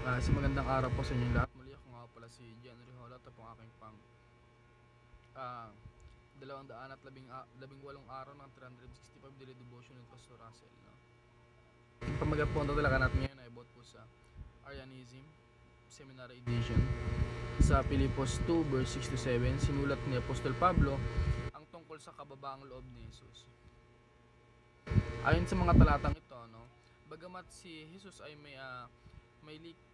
Isang magandang araw po sa inyo lahat. Muli ako nga pala si Jenry Hola. Ito po ang aking pang 218 araw ng 365 daily devotion with Pastor Russell. No? Ang pamagat po ang tatalakan natin ngayon ay about po sa Arianism Seminary Edition. Sa Pilipos 2 verse 6 to 7, sinulat ni Apostol Pablo ang tungkol sa kababaang loob ni Jesus. Ayon sa mga talatang ito, no, bagamat si Jesus ay may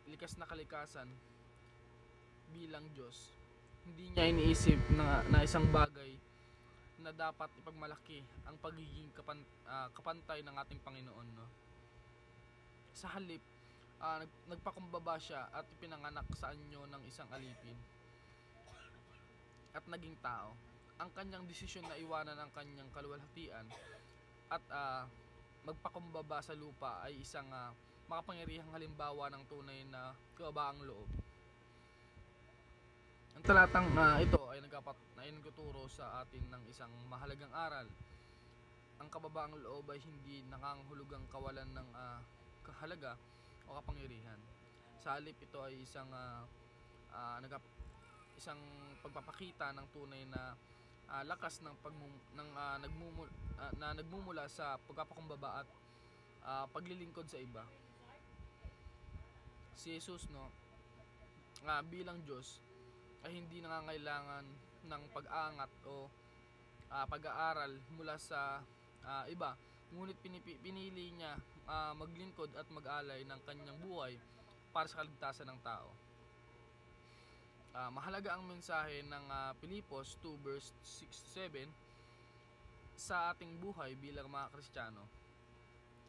likas na kalikasan bilang Diyos, hindi niya iniisip na isang bagay na dapat ipagmalaki ang pagiging kapantay ng ating Panginoon. No? Sa halip, nagpakumbaba siya at pinanganak sa anyo ng isang alipin at naging tao. Ang kanyang desisyon na iwanan ang kanyang kaluwalhatian at magpakumbaba sa lupa ay isang makapangyarihang halimbawa ng tunay na kababaang loob. Ang talatang ito ay nagtuturo sa atin ng isang mahalagang aral. Ang kababaang loob ay hindi nangangahulugang kawalan ng kahalaga o kapangyarihan. Sa halip, ito ay isang pagpapakita ng tunay na lakas ng nagmumula sa pagpapakumbaba at paglilingkod sa iba. Si Jesus, no, bilang Diyos ay hindi nangangailangan ng pag-aangat o pag-aaral mula sa iba, ngunit pinili niya maglingkod at mag-alay ng kanyang buhay para sa kaligtasan ng tao. Mahalaga ang mensahe ng Pilipos 2 verse 6 to 7 sa ating buhay bilang mga Kristiyano.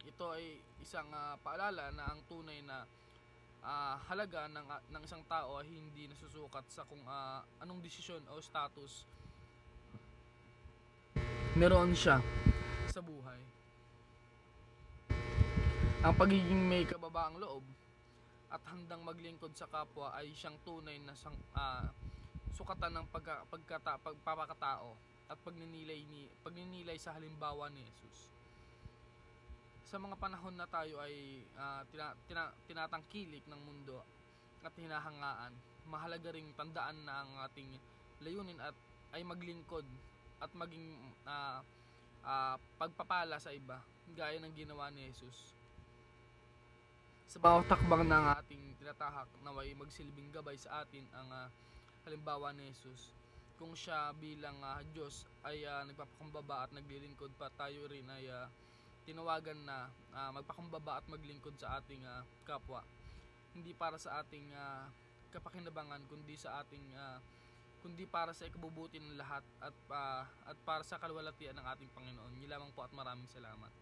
Ito ay isang paalala na ang tunay na halaga ng isang tao ay hindi nasusukat sa kung anong desisyon o status meron siya sa buhay. Ang pagiging may kababaang loob at handang maglingkod sa kapwa ay siyang tunay na sukatan ng pagpapakatao at pagninilay sa halimbawa ni Jesus. Sa mga panahon na tayo ay tinatangkilik ng mundo at hinahangaan, mahalaga ring tandaan na ang ating layunin ay maglingkod at maging pagpapala sa iba, gaya ng ginawa ni Jesus. Sa bawat takbang ng ating tinatahak, naway magsilbing gabay sa atin ang halimbawa ni Jesus. Kung siya bilang Diyos ay nagpapakumbaba at naglilingkod, pa tayo rin ay tinawagan na magpakumbaba at maglingkod sa ating kapwa, hindi para sa ating kapakinabangan kundi para sa ikabubuti ng lahat at para sa kaluwalhatian ng ating Panginoon. Yun lamang po at maraming salamat.